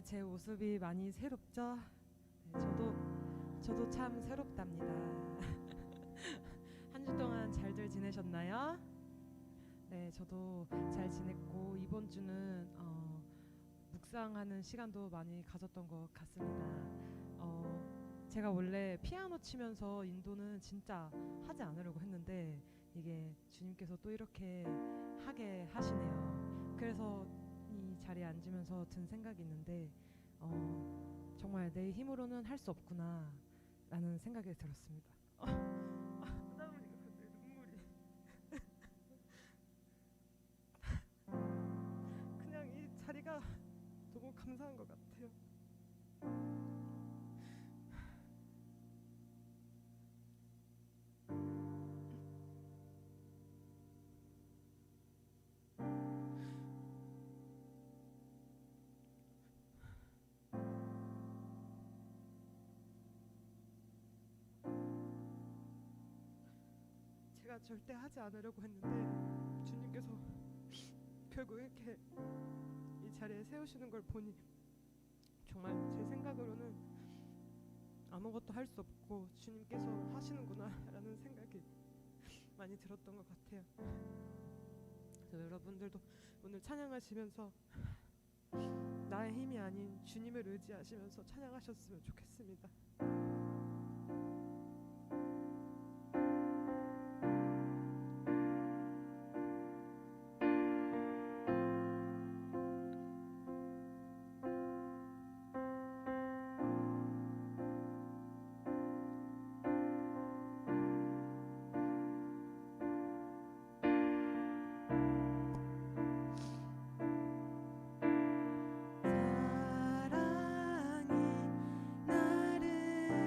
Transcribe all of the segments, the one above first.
제 모습이 많이 새롭죠? 네, 저도 참 새롭답니다. 한 주 동안 잘들 지내셨나요? 네, 저도 잘 지냈고 이번 주는 묵상하는 시간도 많이 가졌던 것 같습니다. 제가 원래 피아노 치면서 인도는 진짜 하지 않으려고 했는데 이게 주님께서 또 이렇게 하게 하시네요. 그래서 이 자리에 앉으면서 든 생각이 있는데 정말 내 힘으로는 할 수 없구나 라는 생각이 들었습니다. 하다 보니까 갑자기 눈물이 그냥 이 자리가 너무 감사한 것 같아요. 제가 절대 하지 않으려고 했는데 주님께서 결국 이렇게 이 자리에 세우시는 걸 보니 정말 제 생각으로는 아무것도 할 수 없고 주님께서 하시는구나 라는 생각이 많이 들었던 것 같아요. 그래서 여러분들도 오늘 찬양하시면서 나의 힘이 아닌 주님을 의지하시면서 찬양하셨으면 좋겠습니다. 사랑이 나를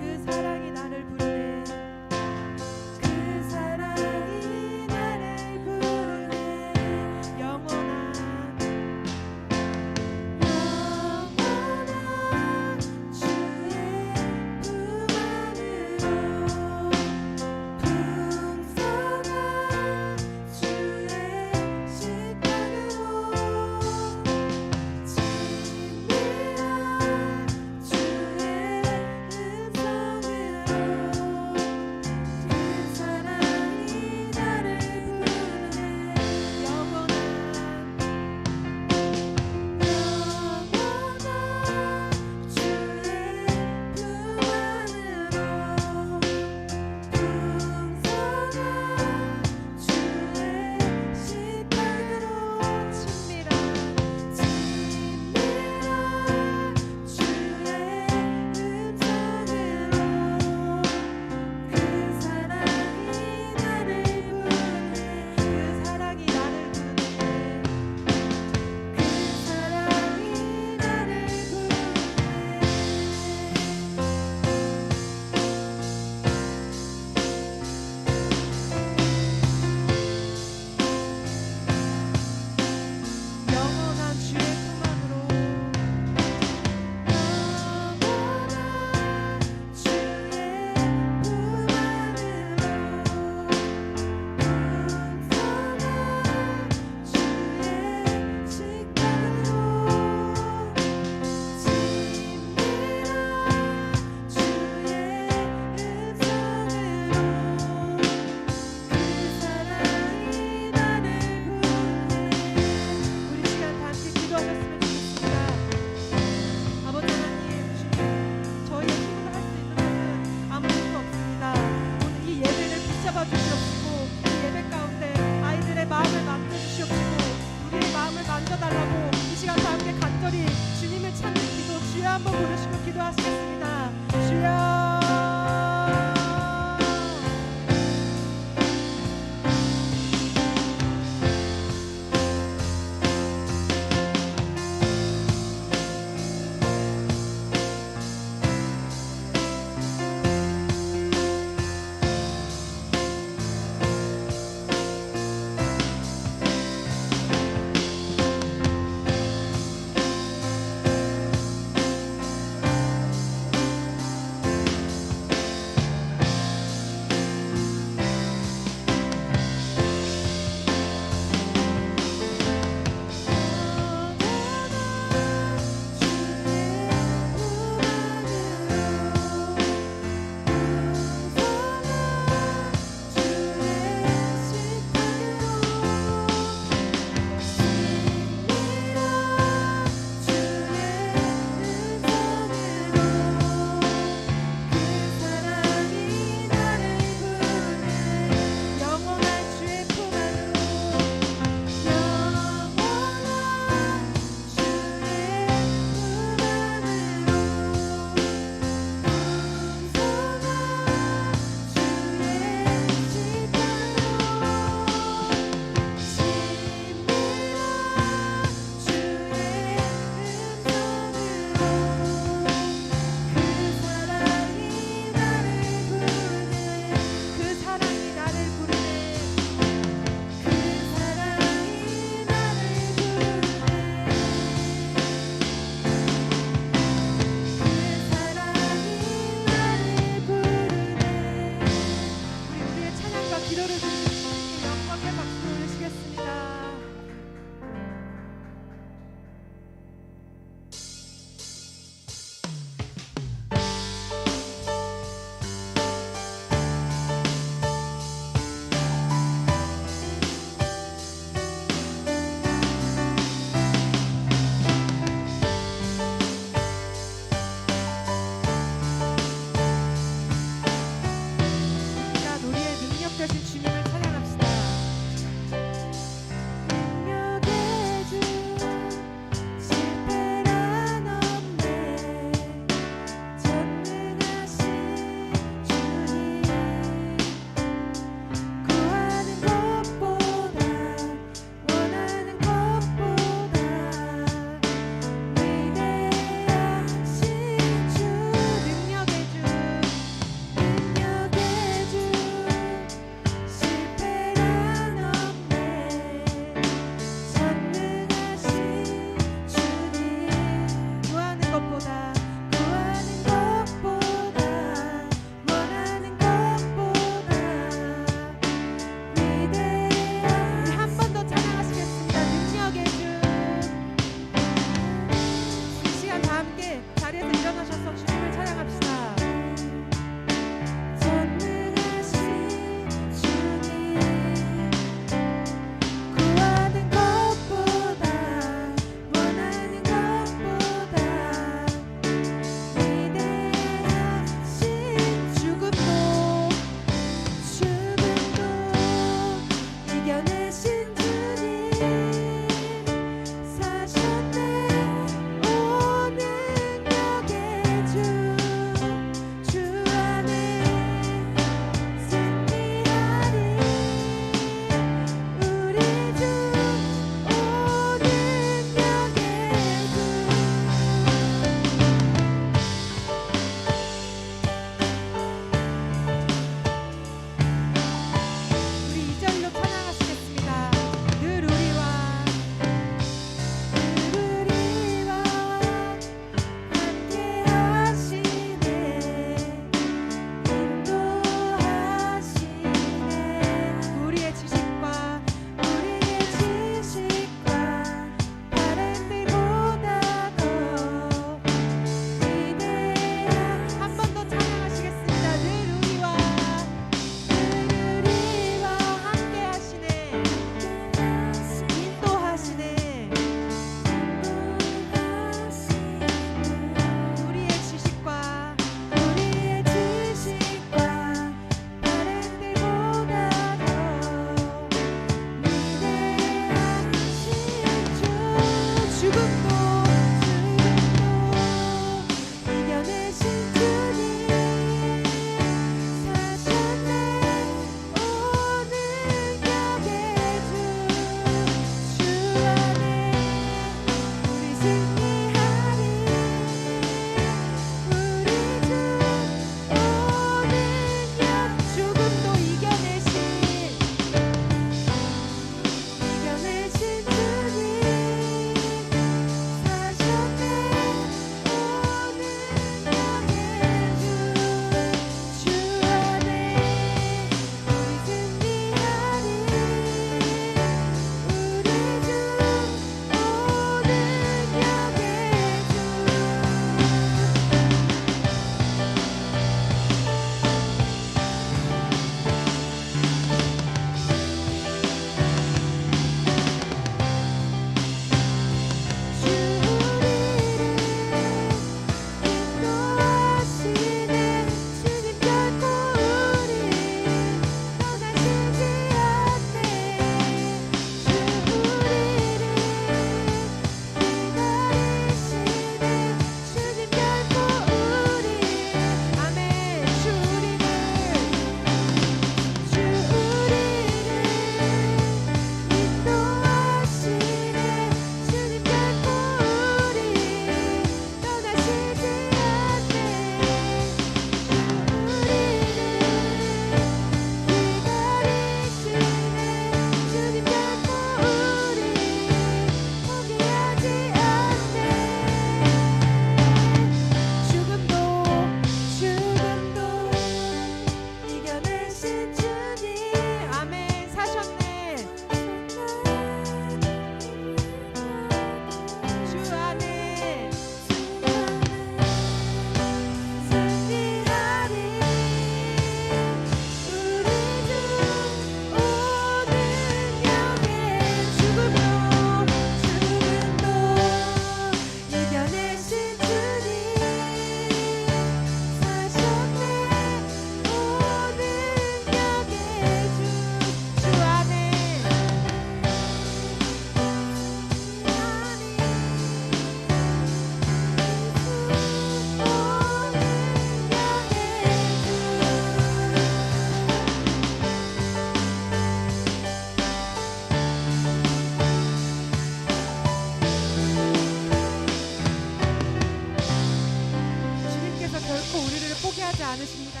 않으십니다.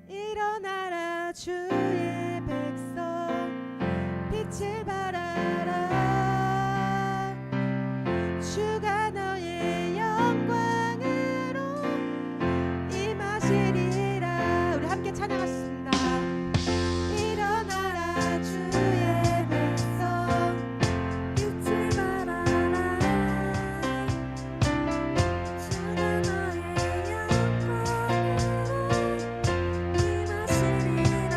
일어나라 주의 백성 빛을 발하라. 주가 너의 영광으로 임하시리라. 우리 함께 찬양하시겠습니다. 일어나라 주의 백성 빛을 발하라. 주가 너의 영광으로 임하시리라.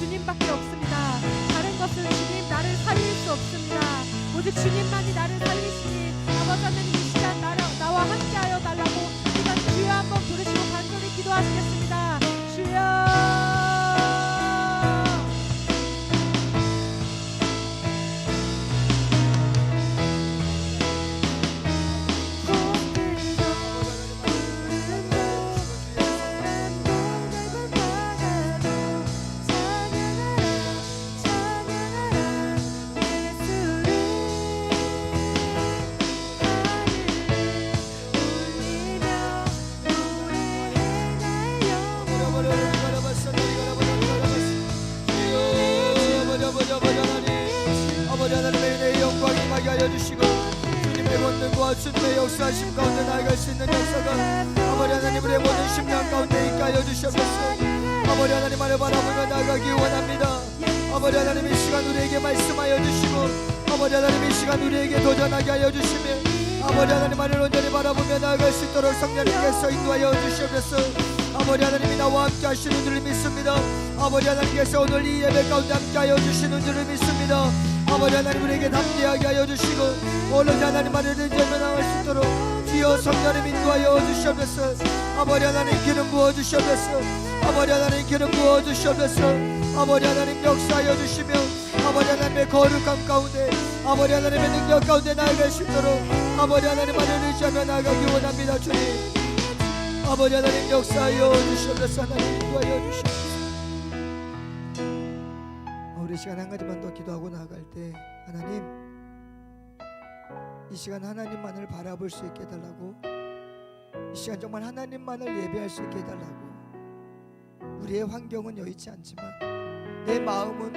주님밖에 없습니다. 다른 것은 주님 나를 살릴 수 없습니다. 오직 주님만이 나를 살리시니 아버지 하나님 이 시간 나와 함께하여 달라고 시간 주여 한번 부르시고 간절히 기도하시겠습니다. 주여 주시고 주님의 권능과 주님의 역사하심 가운데 나아갈 수 있는 역사가 아버지 하나님 우리의 모든 심령 가운데 있게 하여 주시옵소서. 아버지 하나님 안에 바라보며 나아가기 원합니다. 아버지 하나님 이 시간 우리에게 말씀하여 주시고 아버지 하나님 이 시간 우리에게 도전하게 하여 주시며 아버지 하나님 안을 온전히 바라보며 나아갈 수 있도록 성령님께서 인도하여 주시옵소서. 아버지 하나님이 나와 함께 하시는 줄을 믿습니다. 아버지 하나님께서 오늘 이 예배 가운데 함께 하여 주시는 줄을 믿습니다. 아버지 하나님 우리에게 담대하게 하여 주시고 오늘 하나님 안에 의지하며 나갈 수 있도록 주여 성령님 인도하여 주시옵소서. 아버지 하나님 기름 부어 주시옵소서. 아버지 하나님 기름 부어 주시옵소서. 아버지 하나님 역사하여 주시며 아버지 하나님의 거룩함 가운데 아버지 하나님의 능력 가운데 나아갈 수 있도록 아버지 하나님 안에 의지하며 나가기 원합니다. 주님 아버지 하나님 역사하여 주시옵소서. 하나님 인도하여 주시옵소서. 우리 시간 한 가지만 더 기도하고 나아갈 때 하나님 이 시간 하나님만을 바라볼 수 있게 해달라고 이 시간 정말 하나님만을 예배할 수 있게 해달라고 우리의 환경은 여의치 않지만 내 마음은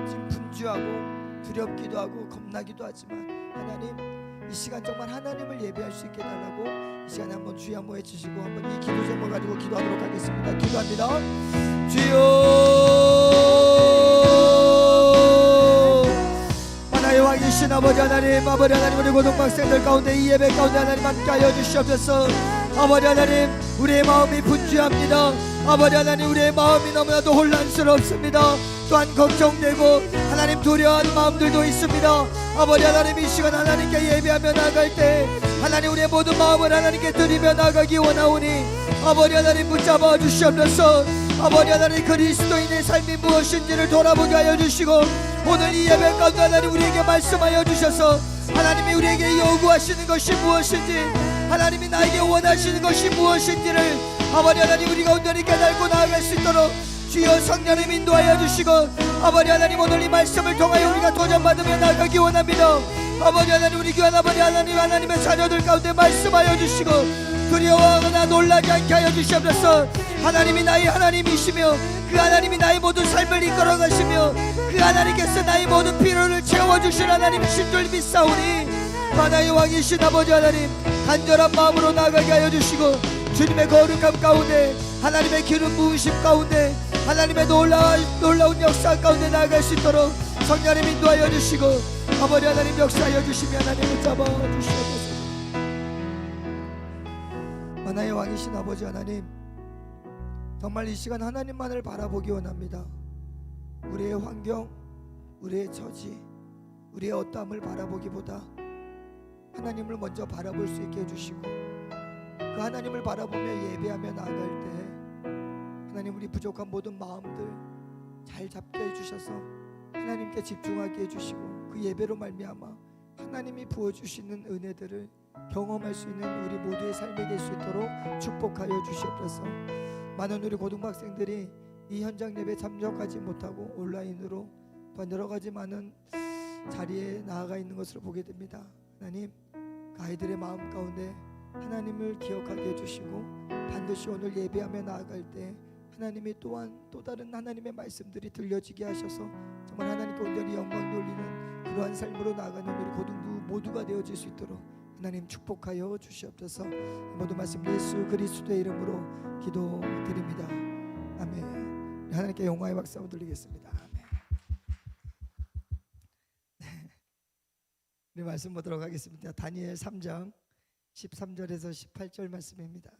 지금 분주하고 두렵기도 하고 겁나기도 하지만 하나님 이 시간 정말 하나님을 예배할 수 있게 해달라고 이 시간에 한번 주여 한번 외치시고 한번 이 기도 제목을 가지고 기도하도록 하겠습니다. 기도합니다. 주여 하나의 왕이신 아버지 하나님 아버지 하나님 우리 고등학생들 가운데 이 예배 가운데 하나님 함께하여 주시옵소서. 아버지 하나님 우리의 마음이 분주합니다. 아버지 하나님 우리의 마음이 너무나도 혼란스럽습니다. 또한 걱정되고 하나님 두려워하는 마음들도 있습니다. 아버지 하나님 이 시간 하나님께 예배하며 나아갈 때 하나님 우리의 모든 마음을 하나님께 드리며 나가기 원하오니 아버지 하나님 붙잡아 주시옵소서. 아버지 하나님 그리스도인의 삶이 무엇인지를 돌아보게 하여 주시고 오늘 이 예배 가운데 하나님 우리에게 말씀하여 주셔서 하나님이 우리에게 요구하시는 것이 무엇인지 하나님이 나에게 원하시는 것이 무엇인지를 아버지 하나님 우리가 온전히 깨닫고 나아갈 수 있도록 주여 성령님 인도하여 주시고 아버지 하나님 오늘 이 말씀을 통하여 우리가 도전받으며 나아가기 원합니다. 아버지 하나님 우리 귀한 아버지 하나님 하나님의 자녀들 가운데 말씀하여 주시고 두려워하거나 놀라지 않게 하여 주시옵소서. 하나님이 나의 하나님이시며 그 하나님이 나의 모든 삶을 이끌어 가시며 그 하나님께서 나의 모든 필요를 채워주실 하나님이신 줄 믿사오니 하나의 왕이신 아버지 하나님 간절한 마음으로 나아가게 하여 주시고 주님의 거룩함 가운데 하나님의 기름 부으심 가운데 하나님의 놀라운 역사 가운데 나아갈 수 있도록 성령님 인도하여 주시고 아버지 하나님 역사하여 주시며 하나님을 잡아주시옵소서. 하나의 왕이신 아버지 하나님 정말 이 시간 하나님만을 바라보기 원합니다. 우리의 환경, 우리의 처지, 우리의 어떠함을 바라보기보다 하나님을 먼저 바라볼 수 있게 해주시고 그 하나님을 바라보며 예배하며 나아갈 때 하나님 우리 부족한 모든 마음들 잘 잡게 해주셔서 하나님께 집중하게 해주시고 그 예배로 말미암아 하나님이 부어주시는 은혜들을 경험할 수 있는 우리 모두의 삶이 될 수 있도록 축복하여 주시옵소서. 많은 우리 고등학생들이 이 현장 예배 참석하지 못하고 온라인으로 또 여러 가지 많은 자리에 나아가 있는 것을 보게 됩니다. 하나님 그 아이들의 마음 가운데 하나님을 기억하게 해주시고 반드시 오늘 예배하며 나아갈 때 하나님이 또한 또 다른 하나님의 말씀들이 들려지게 하셔서 정말 하나님께 온전히 영광 돌리는 그러한 삶으로 나아가는 우리 고등부 모두가 되어질 수 있도록 하나님 축복하여 주시옵소서. 모든 말씀 예수 그리스도의 이름으로 기도드립니다. 아멘. 하나님께 영광의 박수 한번 드리겠습니다. 아멘. 우리 말씀 보도록 하겠습니다. 다니엘 3장 13절에서 18절 말씀입니다.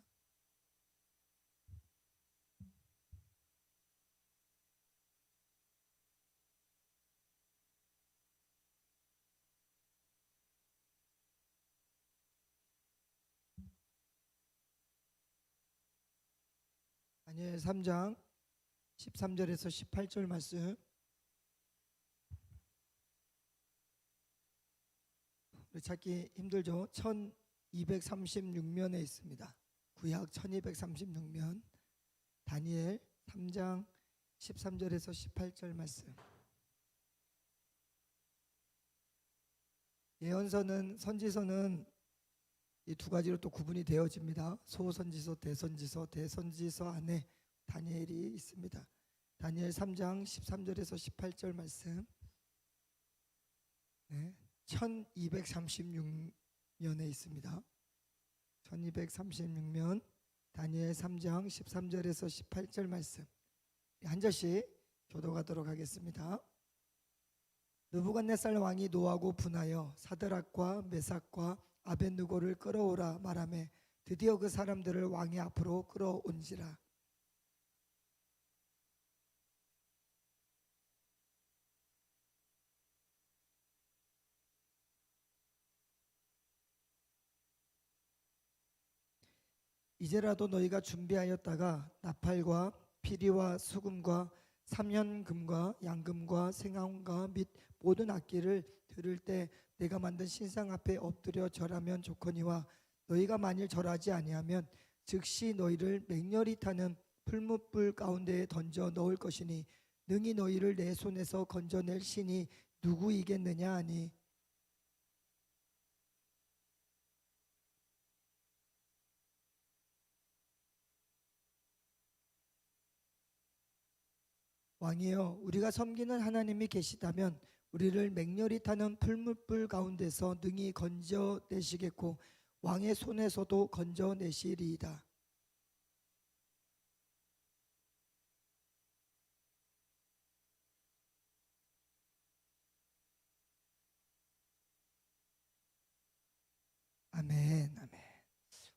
다니엘 3장 13절에서 18절 말씀. 우리 찾기 힘들죠? 1236면에 있습니다. 구약 1236면 다니엘 3장 13절에서 18절 말씀. 예언서는 선지서는 이 두 가지로 또 구분이 되어집니다. 소선지서, 대선지서. 대선지서 안에 다니엘이 있습니다. 다니엘 3장 13절에서 18절 말씀. 네, 1236면에 있습니다. 1236면 다니엘 3장 13절에서 18절 말씀. 한 절씩 교독하도록 하겠습니다. 느부갓네살 왕이 노하고 분하여 사드락과 메삭과 아벳느고를 끌어오라 말하매 드디어 그 사람들을 왕의 앞으로 끌어온지라. 이제라도 너희가 준비하였다가 나팔과 피리와 수금과 삼연금과 양금과 생황과 및 모든 악기를 들을 때 내가 만든 신상 앞에 엎드려 절하면 좋거니와 너희가 만일 절하지 아니하면 즉시 너희를 맹렬히 타는 풀무불 가운데에 던져 넣을 것이니 능히 너희를 내 손에서 건져낼 신이 누구이겠느냐 하니. 왕이여, 우리가 섬기는 하나님이 계시다면 우리를 맹렬히 타는 풀무불 가운데서 능히 건져내시겠고 왕의 손에서도 건져내시리이다. 아멘, 아멘.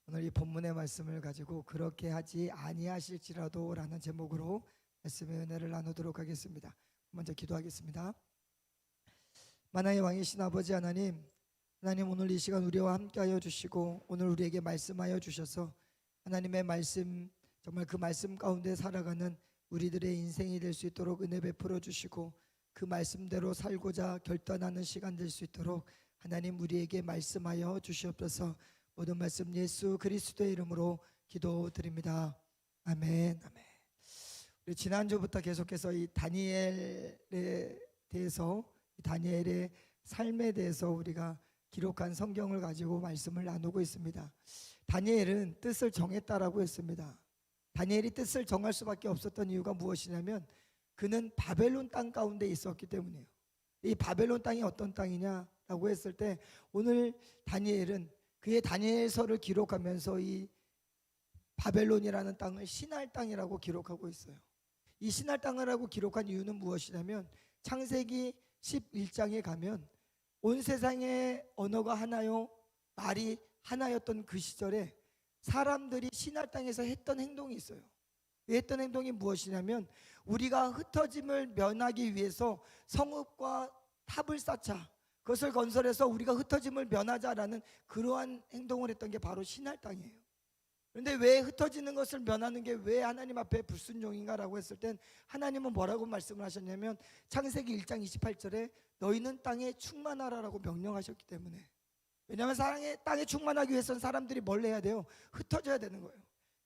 오늘 이 본문의 말씀을 가지고 그렇게 하지 아니하실지라도 라는 제목으로 말씀의 은혜를 나누도록 하겠습니다. 먼저 기도하겠습니다. 만왕의 왕이신 아버지 하나님, 하나님 오늘 이 시간 우리와 함께하여 주시고 오늘 우리에게 말씀하여 주셔서 하나님의 말씀, 정말 그 말씀 가운데 살아가는 우리들의 인생이 될 수 있도록 은혜 베풀어 주시고 그 말씀대로 살고자 결단하는 시간 될 수 있도록 하나님 우리에게 말씀하여 주시옵소서. 모든 말씀 예수 그리스도의 이름으로 기도드립니다. 아멘, 아멘. 우리 지난주부터 계속해서 이 다니엘에 대해서, 다니엘의 삶에 대해서 우리가 기록한 성경을 가지고 말씀을 나누고 있습니다. 다니엘은 뜻을 정했다라고 했습니다. 다니엘이 뜻을 정할 수밖에 없었던 이유가 무엇이냐면 그는 바벨론 땅 가운데 있었기 때문이에요. 이 바벨론 땅이 어떤 땅이냐라고 했을 때 오늘 다니엘은 그의 다니엘서를 기록하면서 이 바벨론이라는 땅을 신할 땅이라고 기록하고 있어요. 이 신할 땅이라고 기록한 이유는 무엇이냐면 창세기 11장에 가면 온 세상의 언어가 하나요, 말이 하나였던 그 시절에 사람들이 신할 땅에서 했던 행동이 있어요. 했던 행동이 무엇이냐면 우리가 흩어짐을 면하기 위해서 성읍과 탑을 쌓자, 그것을 건설해서 우리가 흩어짐을 면하자라는 그러한 행동을 했던 게 바로 신할 땅이에요. 그런데 왜 흩어지는 것을 면하는 게 왜 하나님 앞에 불순종인가라고 했을 땐 하나님은 뭐라고 말씀을 하셨냐면 창세기 1장 28절에 너희는 땅에 충만하라라고 명령하셨기 때문에. 왜냐하면 땅에 충만하기 위해서는 사람들이 뭘 해야 돼요? 흩어져야 되는 거예요.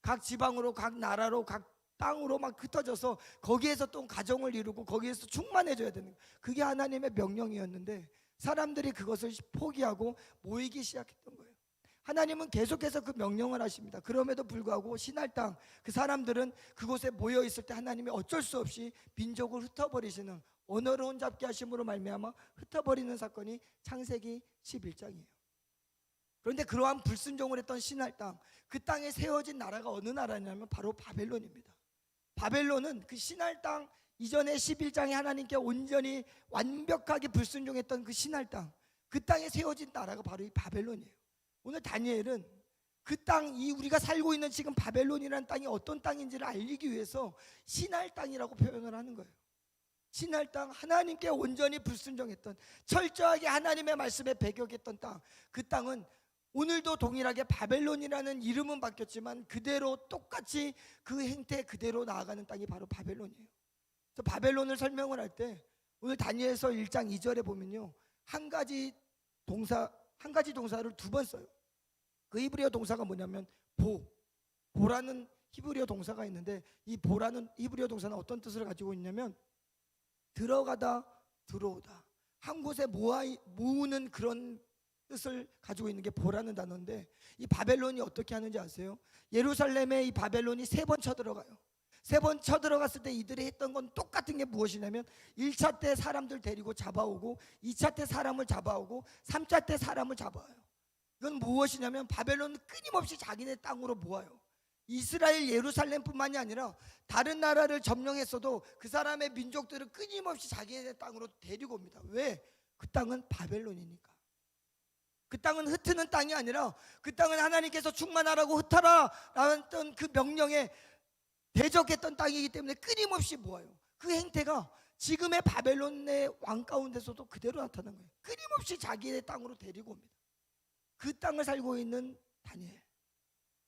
각 지방으로, 각 나라로, 각 땅으로 막 흩어져서 거기에서 또 가정을 이루고 거기에서 충만해져야 되는 거예요. 그게 하나님의 명령이었는데 사람들이 그것을 포기하고 모이기 시작했던 거예요. 하나님은 계속해서 그 명령을 하십니다. 그럼에도 불구하고 신할 땅, 그 사람들은 그곳에 모여 있을 때 하나님이 어쩔 수 없이 민족을 흩어버리시는, 언어를 혼잡게 하심으로 말미암아 흩어버리는 사건이 창세기 11장이에요. 그런데 그러한 불순종을 했던 신할 땅, 그 땅에 세워진 나라가 어느 나라냐면 바로 바벨론입니다. 바벨론은 그 신할 땅 이전에 11장에 하나님께 온전히 완벽하게 불순종했던 그 신할 땅, 그 땅에 세워진 나라가 바로 이 바벨론이에요. 오늘 다니엘은 그 땅, 이 우리가 살고 있는 지금 바벨론이라는 땅이 어떤 땅인지를 알리기 위해서 신할 땅이라고 표현을 하는 거예요. 신할 땅, 하나님께 온전히 불순종했던, 철저하게 하나님의 말씀에 배격했던 땅, 그 땅은 오늘도 동일하게 바벨론이라는 이름은 바뀌었지만 그대로 똑같이 그 행태 그대로 나아가는 땅이 바로 바벨론이에요. 그래서 바벨론을 설명을 할 때 오늘 다니엘서 1장 2절에 보면요, 한 가지 동사를 두 번 써요. 그 히브리어 동사가 뭐냐면 보라는 히브리어 동사가 있는데, 이 보라는 히브리어 동사는 어떤 뜻을 가지고 있냐면 들어가다, 들어오다, 한 곳에 모으는 그런 뜻을 가지고 있는 게 보라는 단어인데, 이 바벨론이 어떻게 하는지 아세요? 예루살렘에 이 바벨론이 3번 쳐들어가요. 3번 쳐들어갔을 때 이들이 했던 건 똑같은 게 무엇이냐면 1차 때 사람들 데리고 잡아오고, 2차 때 사람을 잡아오고, 3차 때 사람을 잡아와요. 이건 무엇이냐면 바벨론은 끊임없이 자기네 땅으로 모아요. 이스라엘 예루살렘뿐만이 아니라 다른 나라를 점령했어도 그 사람의 민족들을 끊임없이 자기네 땅으로 데리고 옵니다. 왜? 그 땅은 바벨론이니까. 그 땅은 흩트는 땅이 아니라 그 땅은 하나님께서 충만하라고 흩어라 라는 그 명령에 대적했던 땅이기 때문에 끊임없이 모아요. 그 행태가 지금의 바벨론의 왕 가운데서도 그대로 나타난 거예요. 끊임없이 자기의 땅으로 데리고 옵니다. 그 땅을 살고 있는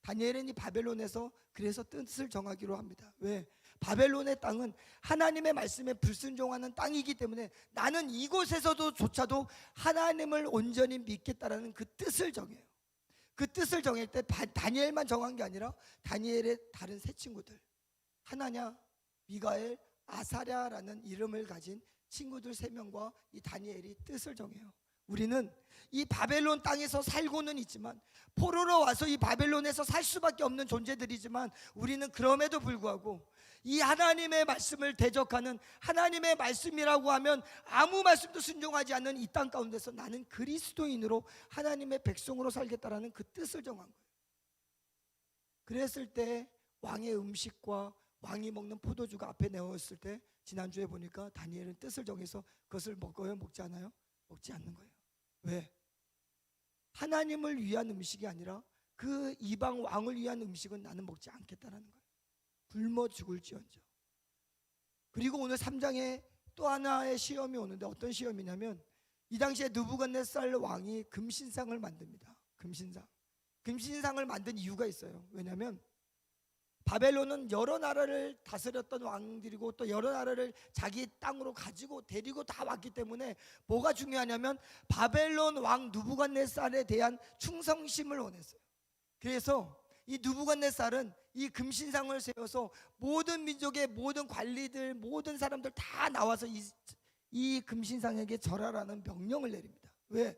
다니엘은 이 바벨론에서 그래서 뜻을 정하기로 합니다. 왜? 바벨론의 땅은 하나님의 말씀에 불순종하는 땅이기 때문에 나는 이곳에서도 조차도 하나님을 온전히 믿겠다라는 그 뜻을 정해요. 그 뜻을 정할 때 다니엘만 정한 게 아니라 다니엘의 다른 세 친구들, 하나냐, 미가엘, 아사랴라는 이름을 가진 친구들 3명과 이 다니엘이 뜻을 정해요. 우리는 이 바벨론 땅에서 살고는 있지만, 포로로 와서 이 바벨론에서 살 수밖에 없는 존재들이지만, 우리는 그럼에도 불구하고 이 하나님의 말씀을 대적하는, 하나님의 말씀이라고 하면 아무 말씀도 순종하지 않는 이 땅 가운데서 나는 그리스도인으로 하나님의 백성으로 살겠다라는 그 뜻을 정한 거예요. 그랬을 때 왕의 음식과 왕이 먹는 포도주가 앞에 내었을 때, 지난주에 보니까 다니엘은 뜻을 정해서 그것을 먹어요? 먹지 않아요? 먹지 않는 거예요. 왜? 하나님을 위한 음식이 아니라 그 이방 왕을 위한 음식은 나는 먹지 않겠다라는 거예요. 굶어 죽을지언정. 그리고 오늘 3장에 또 하나의 시험이 오는데, 어떤 시험이냐면 이 당시에 느부갓네살 왕이 금신상을 만듭니다. 금신상을 만든 이유가 있어요. 왜냐하면 바벨론은 여러 나라를 다스렸던 왕들이고 또 여러 나라를 자기 땅으로 가지고 데리고 다 왔기 때문에 뭐가 중요하냐면 바벨론 왕 느부갓네살에 대한 충성심을 원했어요. 그래서 이 느부갓네살은 이 금신상을 세워서 모든 민족의 모든 관리들, 모든 사람들 다 나와서 이 금신상에게 절하라는 명령을 내립니다. 왜?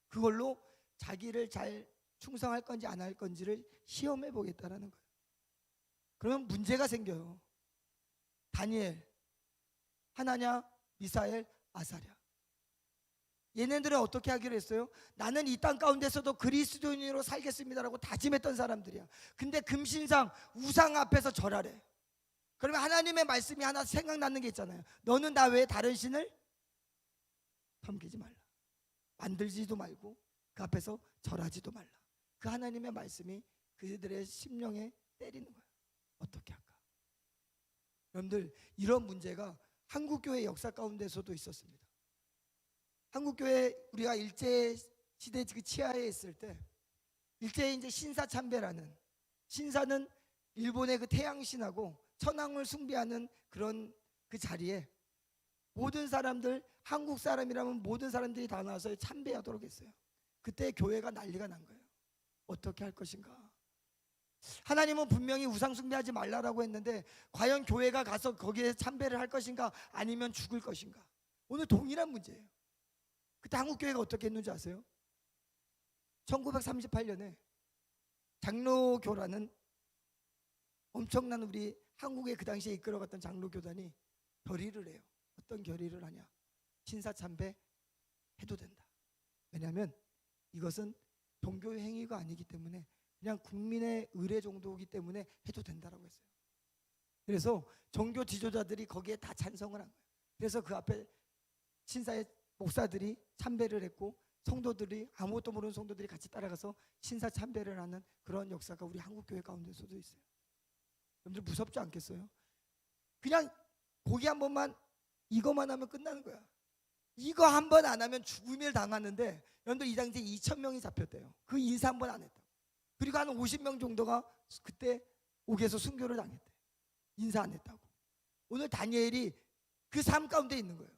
그걸로 자기를 잘 충성할 건지 안 할 건지를 시험해 보겠다라는 거예요. 그러면 문제가 생겨요. 다니엘, 하나냐, 미사엘, 아사랴, 얘네들은 어떻게 하기로 했어요? 나는 이 땅 가운데서도 그리스도인으로 살겠습니다라고 다짐했던 사람들이야. 근데 금신상, 우상 앞에서 절하래. 그러면 하나님의 말씀이 하나 생각나는 게 있잖아요. 너는 나 외에 다른 신을 섬기지 말라, 만들지도 말고 그 앞에서 절하지도 말라. 그 하나님의 말씀이 그들의 심령에 때리는 거예요. 어떻게 할까? 여러분들, 이런 문제가 한국교회 역사 가운데서도 있었습니다. 한국교회, 우리가 일제시대 그 치하에 있을 때, 일제에 이제 신사참배라는, 신사는 일본의 그 태양신하고 천황을 숭배하는 그런 그 자리에 모든 사람들, 한국 사람이라면 모든 사람들이 다 나와서 참배하도록 했어요. 그때 교회가 난리가 난 거예요. 어떻게 할 것인가? 하나님은 분명히 우상 숭배하지 말라라고 했는데 과연 교회가 가서 거기에 참배를 할 것인가, 아니면 죽을 것인가? 오늘 동일한 문제예요. 그때 한국교회가 어떻게 했는지 아세요? 1938년에 장로교라는 엄청난, 우리 한국에 그 당시에 이끌어갔던 장로교단이 결의를 해요. 어떤 결의를 하냐? 신사참배 해도 된다. 왜냐하면 이것은 종교 행위가 아니기 때문에 그냥 국민의 의례 정도이기 때문에 해도 된다라고 했어요. 그래서 종교 지도자들이 거기에 다 찬성을 한 거예요. 그래서 그 앞에 신사의 목사들이 참배를 했고, 성도들이, 아무것도 모르는 성도들이 같이 따라가서 신사 참배를 하는 그런 역사가 우리 한국교회 가운데서도 있어요. 여러분들 무섭지 않겠어요? 그냥 고기 한 번만, 이거만 하면 끝나는 거야. 이거 한 번 안 하면 죽음을 당하는데 여러분들 이 당시에 2,000명이 잡혔대요. 그 인사 한 번 안 했다고. 그리고 한 50명 정도가 그때 옥에서 순교를 당했대. 인사 안 했다고. 오늘 다니엘이 그 삶 가운데 있는 거예요.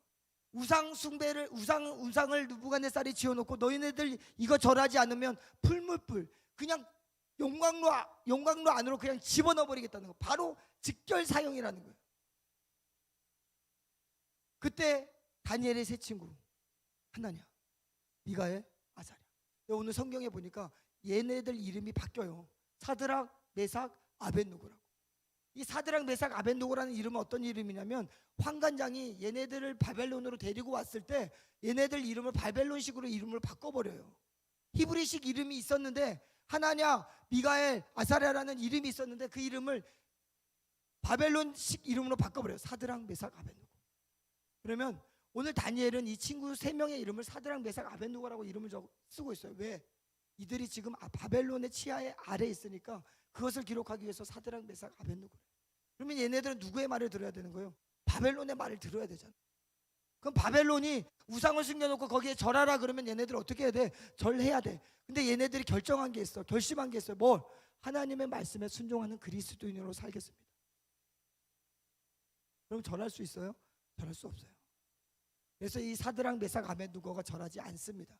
우상 숭배를 우상을 느부갓네살이 지어놓고 너희네들 이거 절하지 않으면 풀물불 그냥 용광로 안으로 그냥 집어넣어 버리겠다는 거. 바로 직결 사형이라는 거예요. 그때 다니엘의 세 친구 하나냐, 미가엘, 아사랴. 오늘 성경에 보니까 얘네들 이름이 바뀌어요. 사드락, 메삭, 아벳느고라고. 이 사드락, 메삭, 아벳느고라는 이름은 어떤 이름이냐면 환관장이 얘네들을 바벨론으로 데리고 왔을 때 얘네들 이름을 바벨론식으로 이름을 바꿔버려요. 히브리식 이름이 있었는데 하나냐, 미가엘, 아사랴라는 이름이 있었는데 그 이름을 바벨론식 이름으로 바꿔버려요. 사드락, 메삭, 아벳느고. 그러면 오늘 다니엘은 이 친구 세 명의 이름을 사드락, 메삭, 아벳느고라고 이름을 쓰고 있어요. 왜? 이들이 지금 바벨론의 치하에 아래 있으니까 그것을 기록하기 위해서 사드락, 메삭, 아벳느고. 그러면 얘네들은 누구의 말을 들어야 되는 거예요? 바벨론의 말을 들어야 되잖아. 그럼 바벨론이 우상을 숨겨놓고 거기에 절하라 그러면 얘네들 어떻게 해야 돼? 절해야 돼. 근데 얘네들이 결정한 게 있어. 결심한 게 있어요. 뭘? 하나님의 말씀에 순종하는 그리스도인으로 살겠습니다. 그럼 절할 수 있어요? 절할 수 없어요. 그래서 이 사드락, 메삭, 아벳느고가 절하지 않습니다.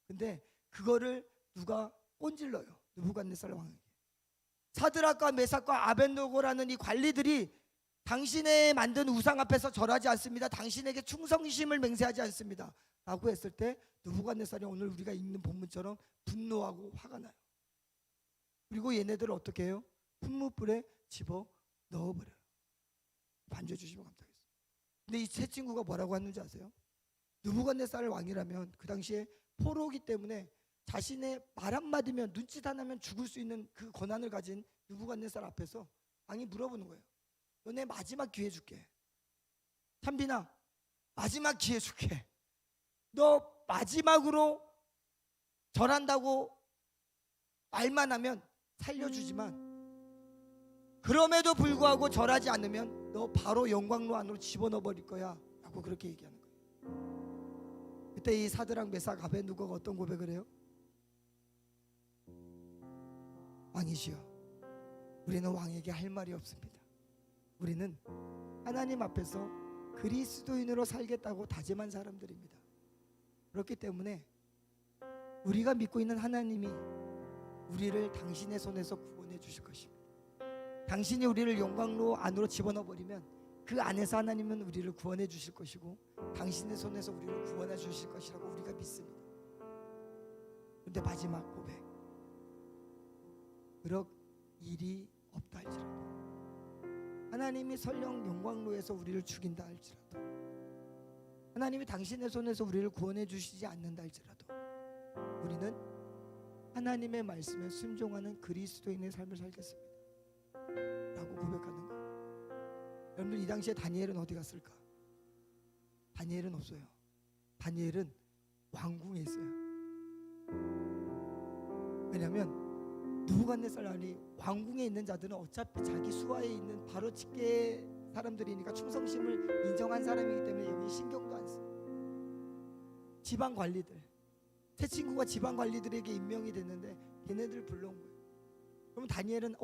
근데 그거를 누가 꼰질러요? 느부갓네살 왕에게. 사드락과 메삭과 아벳느고라는 이 관리들이 당신의 만든 우상 앞에서 절하지 않습니다. 당신에게 충성심을 맹세하지 않습니다. 라고 했을 때 느부갓네살이 오늘 우리가 읽는 본문처럼 분노하고 화가 나요. 그리고 얘네들을 어떻게 해요? 풀무불에 집어 넣어버려요. 반주해 주시면 감사하겠습니다. 근데 이 세 친구가 뭐라고 하는지 아세요? 느부갓네살 왕이라면 그 당시에 포로기 때문에 자신의 말 한마디면 눈짓 하나면 죽을 수 있는 그 권한을 가진 느부갓네살 앞에서 왕이 물어보는 거예요. 너네 마지막 기회 줄게. 참빈아, 마지막 기회 줄게. 너 마지막으로 절한다고 말만 하면 살려주지만 그럼에도 불구하고 절하지 않으면 너 바로 영광로 안으로 집어넣어 버릴 거야 라고 그렇게 얘기하는 거예요. 그때 이 사드락, 메삭, 아벳느고가 어떤 고백을 해요? 왕이시여, 우리는 왕에게 할 말이 없습니다. 우리는 하나님 앞에서 그리스도인으로 살겠다고 다짐한 사람들입니다. 그렇기 때문에 우리가 믿고 있는 하나님이 우리를 당신의 손에서 구원해 주실 것입니다. 당신이 우리를 영광로 안으로 집어넣어 버리면 그 안에서 하나님은 우리를 구원해 주실 것이고 당신의 손에서 우리를 구원해 주실 것이라고 우리가 믿습니다. 그런데 마지막 고백, 그럴 일이 없다 할지라도, 하나님이 설령 영광로에서 우리를 죽인다 할지라도, 하나님이 당신의 손에서 우리를 구원해 주시지 않는다 할지라도 우리는 하나님의 말씀에 순종하는 그리스도인의 삶을 살겠습니다 라고 고백하는 거예요. 여러분들, 이 당시에 다니엘은 어디 갔을까? 다니엘은 없어요. 다니엘은 왕궁에 있어요. 왜냐하면 느부갓네살 왕이 왕궁에 있는 자들은 어차피 자기 수하에 있는 바로 직계 사람들이니까 충성심을 인정한 사람이기 때문에 여기 신경도 안 써. 지방 관리들, 새 친구가 지방 관리들에게 임명이 됐는데 걔네들 불러온 거예요. 그럼 다니엘은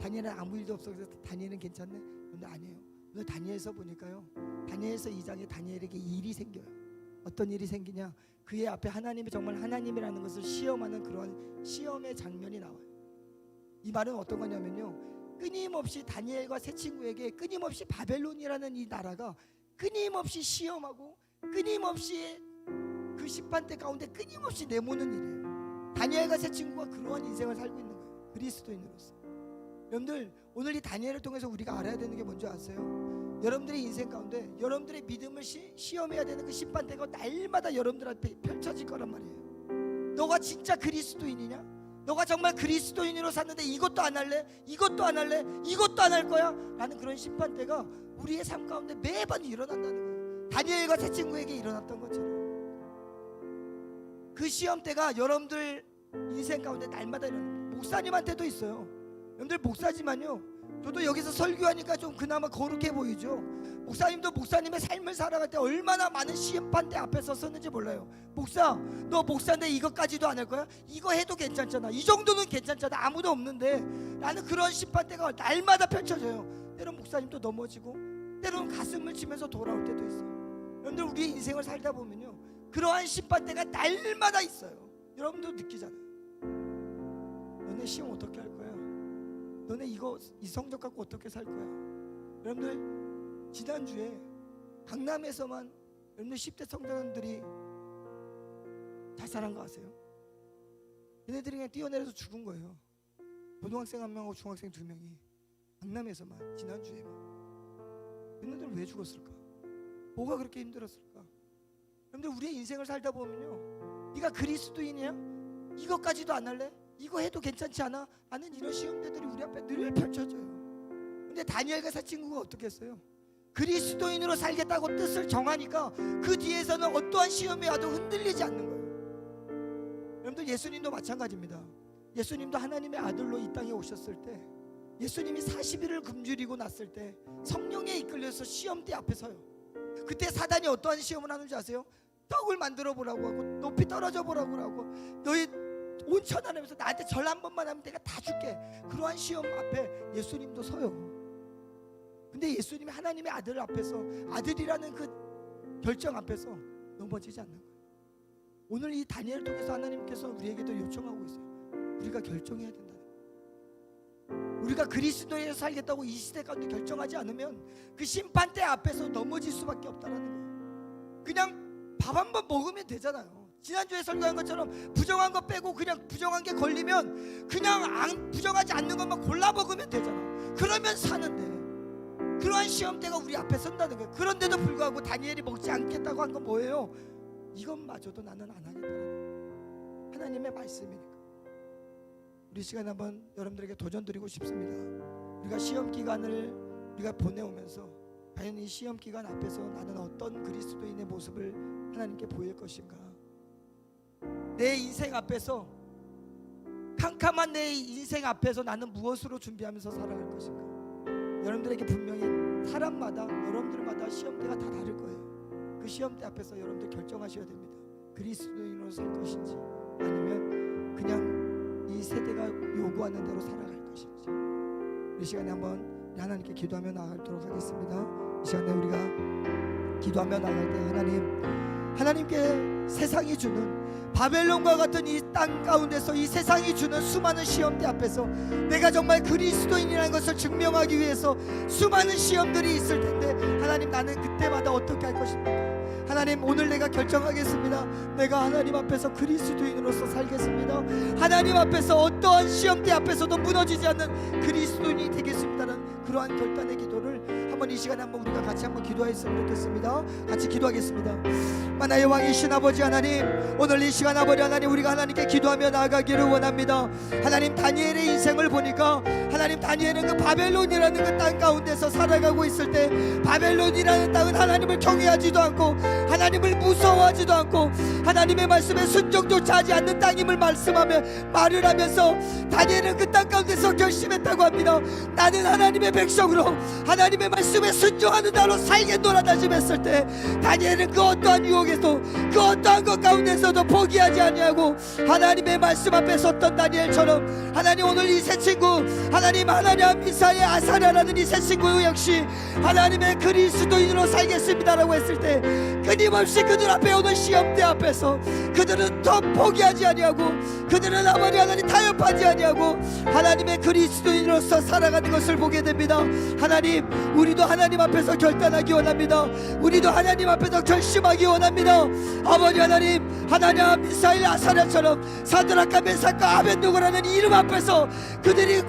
다니엘은 아무 일도 없어. 그래서 다니엘은 괜찮네? 근데 아니에요. 오늘 다니엘서 보니까요, 다니엘서 2장에 다니엘에게 일이 생겨요. 어떤 일이 생기냐? 그의 앞에 하나님이 정말 하나님이라는 것을 시험하는 그런 시험의 장면이 나와요. 이 말은 어떤 거냐면요, 끊임없이 다니엘과 새 친구에게 끊임없이 바벨론이라는 이 나라가 끊임없이 시험하고 끊임없이 그 심판대 가운데 끊임없이 내모는 일이에요. 다니엘과 새 친구가 그러한 인생을 살고 있는 거예요. 그리스도인으로서. 여러분들, 오늘 이 다니엘을 통해서 우리가 알아야 되는 게 뭔지 아세요? 여러분들의 인생 가운데 여러분들의 믿음을 시험해야 되는 그 심판대가 날마다 여러분들 앞에 펼쳐질 거란 말이에요. 너가 진짜 그리스도인이냐? 너가 정말 그리스도인으로 샀는데 이것도 안 할래? 이것도 안 할래? 이것도 안 할 거야? 라는 그런 심판대가 우리의 삶 가운데 매번 일어난다는 거예요. 다니엘과 새 친구에게 일어났던 것처럼 그 시험대가 여러분들 인생 가운데 날마다 일어납니다. 목사님한테도 있어요. 여러분들 목사지만요, 저도 여기서 설교하니까 좀 그나마 거룩해 보이죠. 목사님도 목사님의 삶을 살아갈 때 얼마나 많은 시험판대 앞에 섰었는지 몰라요. 목사, 너 목사인데 이것까지도 안 할 거야? 이거 해도 괜찮잖아. 이 정도는 괜찮잖아. 아무도 없는데. 나는 그런 심판대가 날마다 펼쳐져요. 때론 목사님도 넘어지고, 때론 가슴을 치면서 돌아올 때도 있어요. 여러분들, 우리의 인생을 살다 보면요, 그러한 심판대가 날마다 있어요. 여러분도 느끼잖아요. 너네 시험 어떻게 할 거야? 너네 이 성적 갖고 어떻게 살 거야? 여러분들, 지난주에 강남에서만 여러분들 10대 청소년들이 자살한 거 아세요? 얘네들이 그냥 뛰어내려서 죽은 거예요. 고등학생 1명하고 중학생 2명이 강남에서만 지난주에만. 얘네들은 왜 죽었을까? 뭐가 그렇게 힘들었을까? 여러분들, 우리의 인생을 살다 보면요, 네가 그리스도인이야? 이것까지도 안 할래? 이거 해도 괜찮지 않아? 하는 이런 시험대들이 우리 앞에 늘 펼쳐져요. 근데 다니엘과 세 친구가 어떻게 했어요? 그리스도인으로 살겠다고 뜻을 정하니까 그 뒤에서는 어떠한 시험이 와도 흔들리지 않는 거예요. 여러분들, 예수님도 마찬가지입니다. 예수님도 하나님의 아들로 이 땅에 오셨을 때, 예수님이 40일을 굶주리고 났을 때 성령에 이끌려서 시험대 앞에 서요. 그때 사단이 어떠한 시험을 하는지 아세요? 떡을 만들어 보라고 하고, 높이 떨어져 보라고 하고, 너희 온 천하람에서 나한테 절 한 번만 하면 내가 다 줄게. 그러한 시험 앞에 예수님도 서요. 근데 예수님이 하나님의 아들 앞에서, 아들이라는 그 결정 앞에서 넘어지지 않는 거예요. 오늘 이 다니엘을 통해서 하나님께서 우리에게도 요청하고 있어요. 우리가 결정해야 된다는 거예요. 우리가 그리스도에 살겠다고 이 시대 가운데 결정하지 않으면 그 심판대 앞에서 넘어질 수밖에 없다는 거예요. 그냥 밥 한 번 먹으면 되잖아요. 지난주에 설교한 것처럼 부정한 거 빼고 그냥 부정한 게 걸리면 그냥 부정하지 않는 것만 골라 먹으면 되잖아. 그러면 사는데, 그러한 시험대가 우리 앞에 선다는 거예요. 그런데도 불구하고 다니엘이 먹지 않겠다고 한 건 뭐예요? 이것마저도 나는 안 하겠다는 거예요. 하나님의 말씀이니까. 우리 시간 한번 여러분들에게 도전 드리고 싶습니다. 우리가 시험 기간을 우리가 보내오면서 과연 이 시험 기간 앞에서 나는 어떤 그리스도인의 모습을 하나님께 보일 것인가? 내 인생 앞에서, 캄캄한 내 인생 앞에서 나는 무엇으로 준비하면서 살아갈 것인가? 여러분들에게 분명히 사람마다, 여러분들마다 시험대가 다 다를 거예요. 그 시험대 앞에서 여러분들 결정하셔야 됩니다. 그리스도인으로 살 것인지, 아니면 그냥 이 세대가 요구하는 대로 살아갈 것인지. 이 시간에 한번 하나님께 기도하며 나아가도록 하겠습니다. 이 시간에 우리가 기도하며 나갈 때 하나님께 세상이 주는, 바벨론과 같은 이 땅 가운데서 이 세상이 주는 수많은 시험대 앞에서 내가 정말 그리스도인이라는 것을 증명하기 위해서 수많은 시험들이 있을 텐데, 하나님, 나는 그때마다 어떻게 할 것입니까? 하나님, 오늘 내가 결정하겠습니다. 내가 하나님 앞에서 그리스도인으로서 살겠습니다. 하나님 앞에서 어떠한 시험대 앞에서도 무너지지 않는 그리스도인이 되겠습니다는 그러한 결단의 기도를 한번 이 시간에 한번 우리가 같이 한번 기도했으면 좋겠습니다. 같이 기도하겠습니다. 만나의 왕이신 아버지 하나님, 오늘 이 시간 아버지 하나님, 우리가 하나님께 기도하며 나아가기를 원합니다. 하나님, 다니엘의 인생을 보니까 하나님, 다니엘은 그 바벨론이라는 그 땅 가운데서 살아가고 있을 때, 바벨론이라는 땅은 하나님을 경외하지도 않고 하나님을 무서워하지도 않고 하나님의 말씀에 순종조차 하지 않는 땅임을 말을 하면서 다니엘은 그 땅 가운데서 결심했다고 합니다. 나는 하나님의 백성으로 하나님의 말씀에 순종하는 자로 살겠노라 다짐했을 때, 다니엘은 그 어떠한 유혹에도, 그 어떠한 것 가운데서도 포기하지 아니하고 하나님의 말씀 앞에 섰던 다니엘처럼, 하나님, 오늘 이 세 친구, 하나님, 하나냐, 미사엘, 아사랴라는 이 세 친구 역시 하나님의 그리스도인으로 살겠습니다라고 했을 때, 끊임없이 그들 앞에 오는 시험대 앞에서 그들은 더 포기하지 아니하고, 그들은 아버지 하나님 타협하지 아니하고 하나님의 그리스도인으로서 살아가는 것을 보게 됩니다. 하나님, 우리도 하나님 앞에서 결단하기 원합니다. 우리도 하나님 앞에서 결심하기 원합니다. 아버지 하나님, 하나냐, 미사엘, 아사랴처럼 사드락과 메삭과 아벤노고라는 이름 앞에서 그들이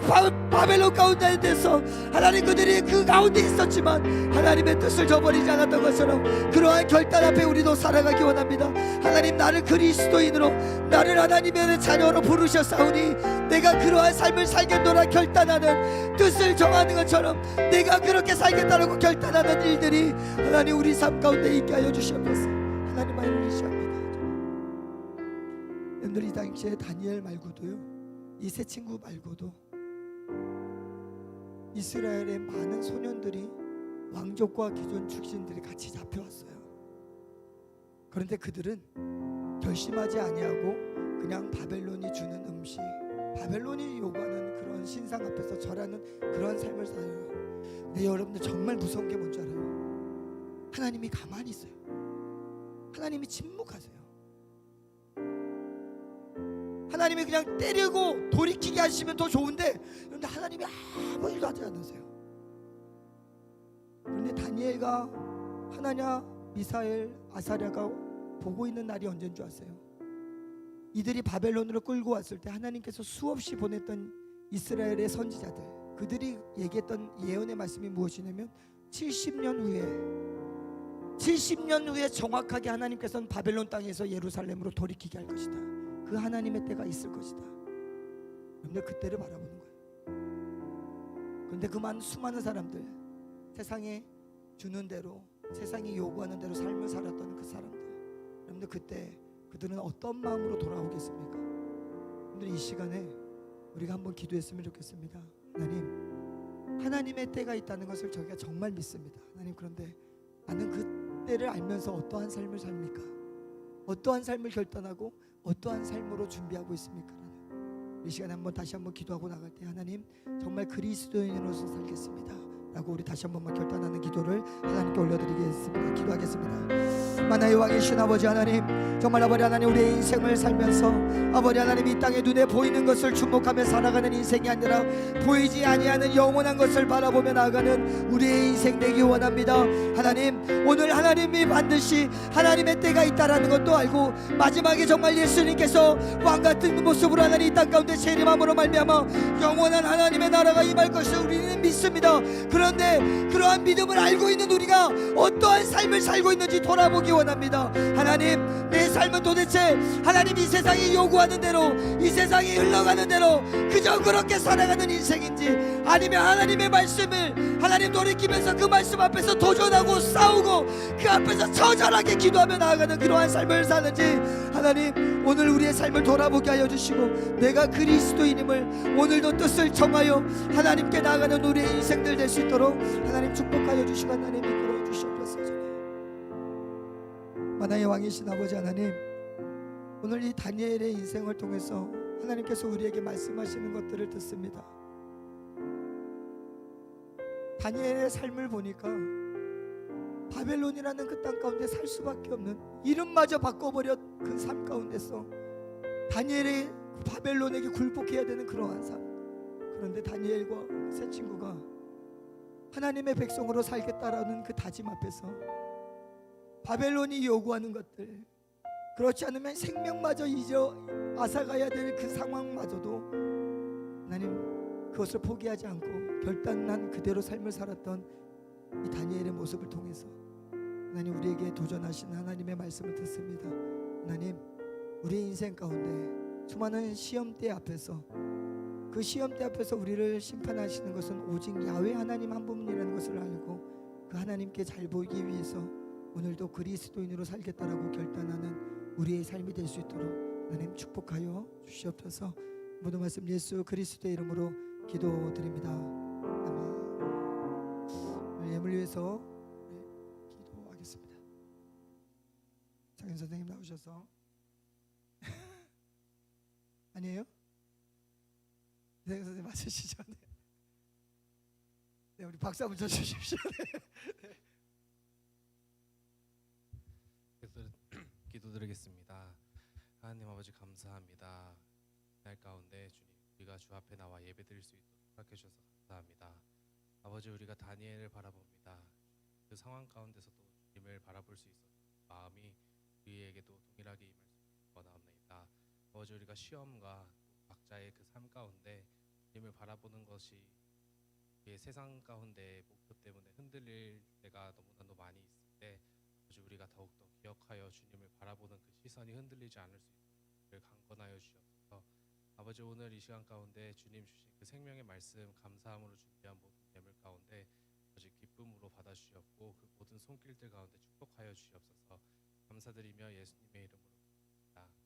바벨론 가운데에서 하나님, 그들이 그 가운데 있었지만 하나님의 뜻을 저버리지 않았던 것처럼 그러한 결단 앞에 우리도 살아가기 원합니다. 하나님, 나를 그리스도인으로, 나를 하나님의 자녀로 부르셨사오니 내가 그러한 삶을 살겠노라 결단하는, 뜻을 정하는 것처럼 내가 그렇게 살겠다라고 결단하는 일들이 하나님 우리 삶 가운데 있게 하여 주시옵소서. 하나님 말씀을 시작합니다. 여러분들, 이 당시에 다니엘 말고도요, 이 세 친구 말고도 이스라엘의 많은 소년들이 왕족과 기존 출신들이 같이 잡혀왔어요. 그런데 그들은 결심하지 아니하고 그냥 바벨론이 주는 음식, 바벨론이 요구하는 그런 신상 앞에서 절하는 그런 삶을 살아요. 근데 여러분들 정말 무서운 게 뭔지 알아요? 하나님이 가만히 있어요. 하나님이 침묵하세요. 하나님이 그냥 때리고 돌이키게 하시면 더 좋은데, 그런데 하나님이 아무 일도 하지 않으세요. 그런데 다니엘과 하나냐, 미사엘, 아사랴가 보고 있는 날이 언제인 줄 아세요? 이들이 바벨론으로 끌고 왔을 때 하나님께서 수없이 보냈던 이스라엘의 선지자들, 그들이 얘기했던 예언의 말씀이 무엇이냐면 70년 후에 정확하게 하나님께서는 바벨론 땅에서 예루살렘으로 돌이키게 할 것이다. 그 하나님의 때가 있을 것이다. 그런데 그때를 바라보는 거예요. 그런데 수많은 사람들, 세상에 주는 대로, 세상이 요구하는 대로 삶을 살았던 그 사람들, 여러분들 그때 그들은 어떤 마음으로 돌아오겠습니까? 오늘 이 시간에 우리가 한번 기도했으면 좋겠습니다. 하나님의 때가 있다는 것을 저희가 정말 믿습니다. 하나님, 그런데 나는 그 때를 알면서 어떠한 삶을 삽니까? 어떠한 삶을 결단하고 어떠한 삶으로 준비하고 있습니까? 이 시간에 다시 한번 기도하고 나갈 때, 하나님 정말 그리스도인으로서 살겠습니다 라고 우리 다시 한번만 결단하는 기도를 하나님께 올려드리겠습니다. 기도하겠습니다. 만나의 왕이신 아버지 하나님, 정말 아버지 하나님, 우리의 인생을 살면서 아버지 하나님, 이 땅에 눈에 보이는 것을 주목하며 살아가는 인생이 아니라 보이지 아니하는 영원한 것을 바라보며 나아가는 우리의 인생 되기 원합니다. 하나님, 오늘 하나님이 반드시 하나님의 때가 있다라는 것도 알고, 마지막에 정말 예수님께서 왕같은 모습으로 하나님 이 땅 가운데 재림함으로 말미암아 영원한 하나님의 나라가 임할 것을 우리는 믿습니다. 그런데 그러한 믿음을 알고 있는 우리가 어떠한 삶을 살고 있는지 돌아보기 원합니다. 하나님, 내 삶은 도대체 하나님 이 세상이 요구하는 대로, 이 세상이 흘러가는 대로 그저 그렇게 살아가는 인생인지, 아니면 하나님의 말씀을 하나님 돌이키면서 그 말씀 앞에서 도전하고 싸우고 그 앞에서 처절하게 기도하며 나아가는 그러한 삶을 사는지, 하나님 오늘 우리의 삶을 돌아보게 하여 주시고, 내가 그리스도인임을 오늘도 뜻을 정하여 하나님께 나아가는 우리의 인생들 될 수 있도록 하나님 축복하여 주시고 하나님 이끌어 주시옵소서. 만나의 왕이신 아버지 하나님, 오늘 이 다니엘의 인생을 통해서 하나님께서 우리에게 말씀하시는 것들을 듣습니다. 다니엘의 삶을 보니까 바벨론이라는 그 땅 가운데 살 수밖에 없는, 이름마저 바꿔버려 그 삶 가운데서 다니엘의 그 바벨론에게 굴복해야 되는 그러한 삶. 그런데 다니엘과 그 세 친구가 하나님의 백성으로 살겠다라는 그 다짐 앞에서 바벨론이 요구하는 것들, 그렇지 않으면 생명마저 잊어 앗아가야 될 그 상황마저도 하나님 그것을 포기하지 않고 결단한 그대로 삶을 살았던 이 다니엘의 모습을 통해서 하나님 우리에게 도전하시는 하나님의 말씀을 듣습니다. 하나님, 우리의 인생 가운데 수많은 시험대 앞에서, 그 시험대 앞에서 우리를 심판하시는 것은 오직 야훼 하나님 한 분이라는 것을 알고 그 하나님께 잘 보이기 위해서 오늘도 그리스도인으로 살겠다라고 결단하는 우리의 삶이 될 수 있도록 하나님 축복하여 주시옵소서. 모든 말씀 예수 그리스도의 이름으로 기도드립니다. 아멘. 예물 위해서 기도하겠습니다. 장인 선생님 나오셔서 아니에요? 장인 선생님 맞으시죠? 네. 네, 우리 박수 한번 쳐주십시오. 네. 기도드리겠습니다. 하나님 아버지 감사합니다. 날 가운데 주님, 우리가 주 앞에 나와 예배드릴 수 있도록 허락해 주셔서 감사합니다. 아버지, 우리가 다니엘을 바라봅니다. 그 상황 가운데서도 주님을 바라볼 수 있어서 마음이 우리에게도 동일하게 임할 수 있도록 원하옵나이다. 아버지, 우리가 시험과 각자의 그 삶 가운데 주님을 바라보는 것이 우리의 세상 가운데 목표 때문에 흔들릴 때가 너무나도 많이 있을 때, 아버지 우리가 더욱더 기억하여 주님을 바라보는 그 시선이 흔들리지 않을 수 있도록 강건하여 주옵소서. 아버지, 오늘 이 시간 가운데 주님 주신 그 생명의 말씀 감사함으로 준비한 모든 예물 가운데 아버지 기쁨으로 받아주시옵고 그 모든 손길들 가운데 축복하여 주시옵소서. 감사드리며 예수님의 이름으로 기도합니다.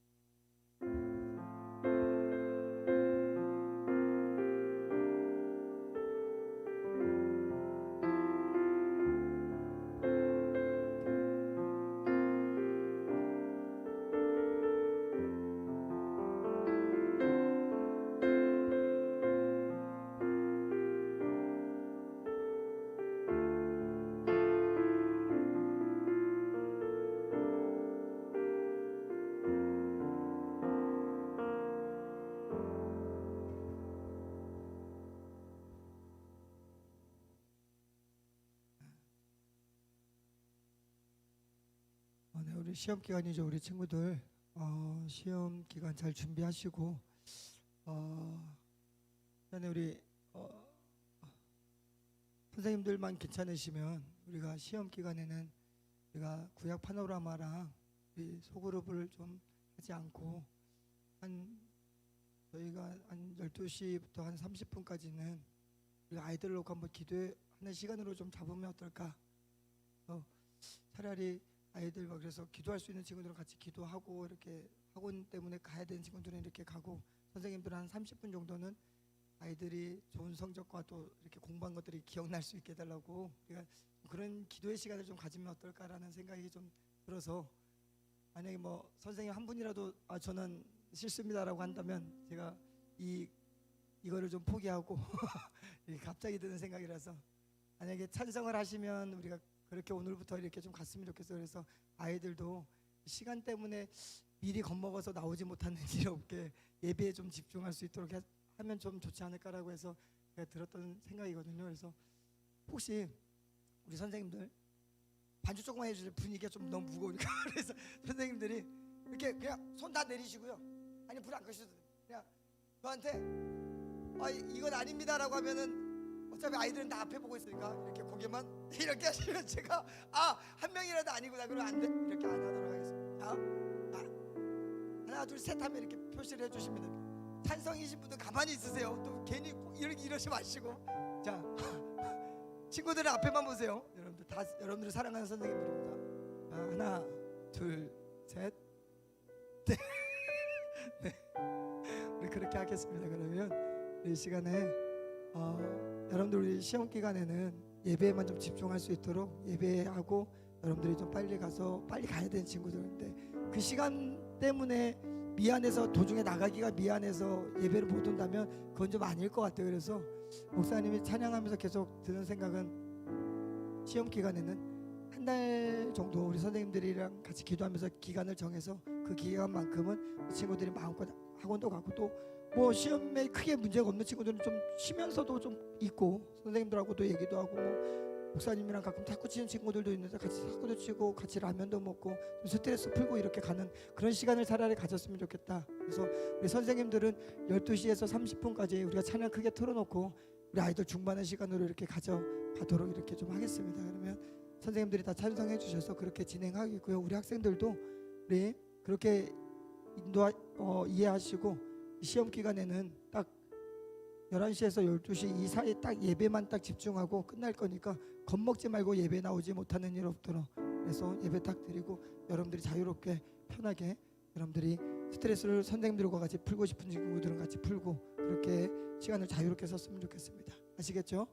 시험 기간이죠. 우리 친구들 시험 기간 잘 준비하시고 그다음에 우리 선생님들만 괜찮으시면 우리가 시험 기간에는 우리가 구약 파노라마랑 우리 소그룹을 좀 하지 않고 저희가 한 12시부터 한 30분까지는 우리 아이들을 놓고 한번 기도하는 시간으로 좀 잡으면 어떨까? 차라리 아이들과 그래서 기도할 수 있는 친구들은 같이 기도하고 이렇게 학원 때문에 가야 되는 친구들은 이렇게 가고 선생님들은 한 30분 정도는 아이들이 좋은 성적과 또 이렇게 공부한 것들이 기억날 수 있게 해달라고 우리가 그런 기도의 시간을 좀 가지면 어떨까라는 생각이 좀 들어서 만약에 뭐 선생님 한 분이라도 저는 싫습니다라고 한다면 제가 이거를 좀 포기하고 갑자기 드는 생각이라서 만약에 찬성을 하시면 우리가 그렇게 오늘부터 이렇게 좀 갔으면 좋겠어요. 그래서 아이들도 시간 때문에 미리 겁먹어서 나오지 못하는 일 없게 예배에 좀 집중할 수 있도록 하면 좀 좋지 않을까라고 해서 제가 들었던 생각이거든요. 그래서 혹시 우리 선생님들 반주 조금만 해주세요. 분위기가 좀 너무 무거우니까. 그래서 선생님들이 이렇게 그냥 손 다 내리시고요. 아니 불 안 끄셔도 돼요. 그냥 저한테 이건 아닙니다라고 하면은 어차피 아이들은 다 앞에 보고 있으니까 이렇게 고개만 이렇게 하시면 제가 한 명이라도 아니구나 그러면 안 돼. 이렇게 안 하도록 하겠습니다. 하나 둘 셋 하면 이렇게 표시를 해주시면 됩니다. 찬성이신 분들 가만히 있으세요. 또 괜히 이러지 마시고. 자 친구들은 앞에만 보세요. 여러분들 다 여러분들을 사랑하는 선생님들입니다. 하나 둘 셋. 네. 우리 그렇게 하겠습니다. 그러면 이 시간에 여러분들 우리 시험 기간에는 예배에만 좀 집중할 수 있도록 예배하고 여러분들이 좀 빨리 가서 빨리 가야 되는 친구들인데 그 시간 때문에 미안해서 도중에 나가기가 미안해서 예배를 못 온다면 그건 좀 아닐 것 같아요. 그래서 목사님이 찬양하면서 계속 드는 생각은 시험 기간에는 한 달 정도 우리 선생님들이랑 같이 기도하면서 기간을 정해서 그 기간만큼은 친구들이 마음껏 학원도 가고 또 뭐 시험에 크게 문제가 없는 친구들은 좀 쉬면서도 좀 있고 선생님들하고도 얘기도 하고 뭐 목사님이랑 가끔 탁구 치는 친구들도 있는데 같이 탁구도 치고 같이 라면도 먹고 좀 스트레스 풀고 이렇게 가는 그런 시간을 차라리 가졌으면 좋겠다. 그래서 우리 선생님들은 12시에서 30분까지 우리가 찬양 크게 틀어놓고 우리 아이들 중반의 시간으로 이렇게 가져가도록 이렇게 좀 하겠습니다. 그러면 선생님들이 다 찬성해 주셔서 그렇게 진행하겠고요. 우리 학생들도 우리 그렇게 이해하시고 시험 기간에는 딱 11시에서 12시 이 사이 딱 예배만 딱 집중하고 끝날 거니까 겁먹지 말고 예배 나오지 못하는 일 없도록 그래서 예배 딱 드리고 여러분들이 자유롭게 편하게 여러분들이 스트레스를 선생님들과 같이 풀고 싶은 친구들은 같이 풀고 그렇게 시간을 자유롭게 썼으면 좋겠습니다. 아시겠죠?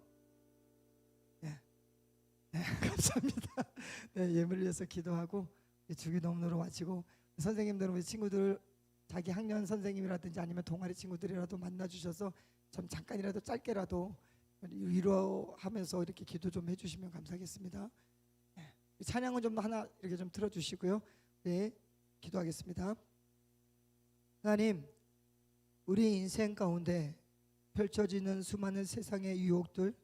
네, 감사합니다. 네, 예물을 위해서 기도하고 주기 너무너무 마치고 선생님들은 우리 친구들 자기 학년 선생님이라든지 아니면 동아리 친구들이라도 만나주셔서 좀 잠깐이라도 짧게라도 위로하면서 이렇게 기도 좀 해주시면 감사하겠습니다. 네. 찬양은 좀 하나 이렇게 좀 틀어주시고요. 네, 기도하겠습니다. 하나님, 우리 인생 가운데 펼쳐지는 수많은 세상의 유혹들,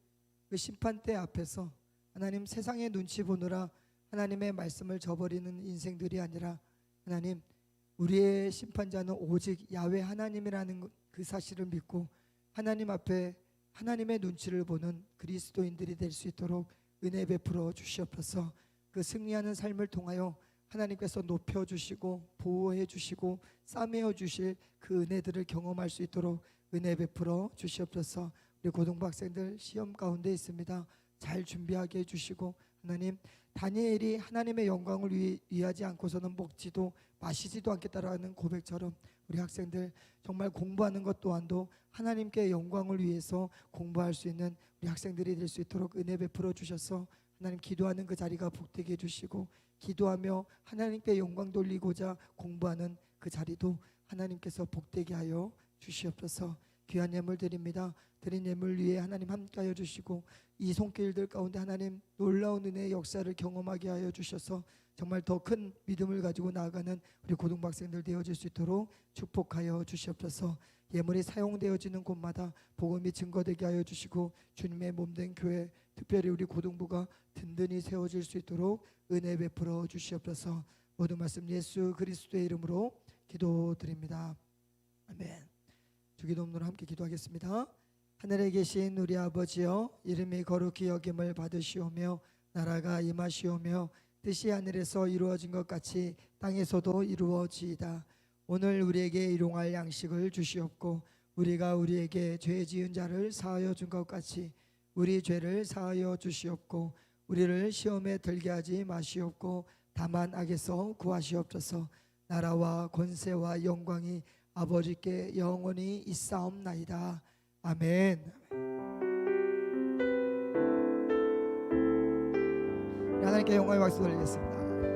그 심판대 앞에서 하나님 세상의 눈치 보느라 하나님의 말씀을 저버리는 인생들이 아니라 하나님 우리의 심판자는 오직 야훼 하나님이라는 그 사실을 믿고 하나님 앞에 하나님의 눈치를 보는 그리스도인들이 될 수 있도록 은혜 베풀어 주시옵소서. 그 승리하는 삶을 통하여 하나님께서 높여주시고 보호해 주시고 싸매어 주실 그 은혜들을 경험할 수 있도록 은혜 베풀어 주시옵소서. 우리 고등부 학생들 시험 가운데 있습니다. 잘 준비하게 해주시고 하나님 다니엘이 하나님의 영광을 위하지 않고서는 먹지도 마시지도 않겠다라는 고백처럼 우리 학생들 정말 공부하는 것 또한도 하나님께 영광을 위해서 공부할 수 있는 우리 학생들이 될 수 있도록 은혜 베풀어 주셔서 하나님 기도하는 그 자리가 복되게 해주시고 기도하며 하나님께 영광 돌리고자 공부하는 그 자리도 하나님께서 복되게 하여 주시옵소서. 귀한 예물 드립니다. 드린 예물 위에 하나님 함께하여 주시고 이 손길들 가운데 하나님 놀라운 은혜의 역사를 경험하게 하여 주셔서 정말 더 큰 믿음을 가지고 나아가는 우리 고등부 학생들 되어질 수 있도록 축복하여 주시옵소서. 예물이 사용되어지는 곳마다 복음이 증거되게 하여 주시고 주님의 몸된 교회 특별히 우리 고등부가 든든히 세워질 수 있도록 은혜 베풀어 주시옵소서. 모든 말씀 예수 그리스도의 이름으로 기도드립니다. 아멘. 주기도문으로 함께 기도하겠습니다. 하늘에 계신 우리 아버지여, 이름이 거룩히 여김을 받으시오며 나라가 임하시오며 뜻이 하늘에서 이루어진 것 같이 땅에서도 이루어지이다. 오늘 우리에게 일용할 양식을 주시옵고 우리가 우리에게 죄 지은 자를 사하여 준 것 같이 우리 죄를 사하여 주시옵고 우리를 시험에 들게 하지 마시옵고 다만 악에서 구하시옵소서. 나라와 권세와 영광이 아버지께 영원히 있사옵나이다. 아멘. 하나님께 영광의 박수 돌리겠습니다.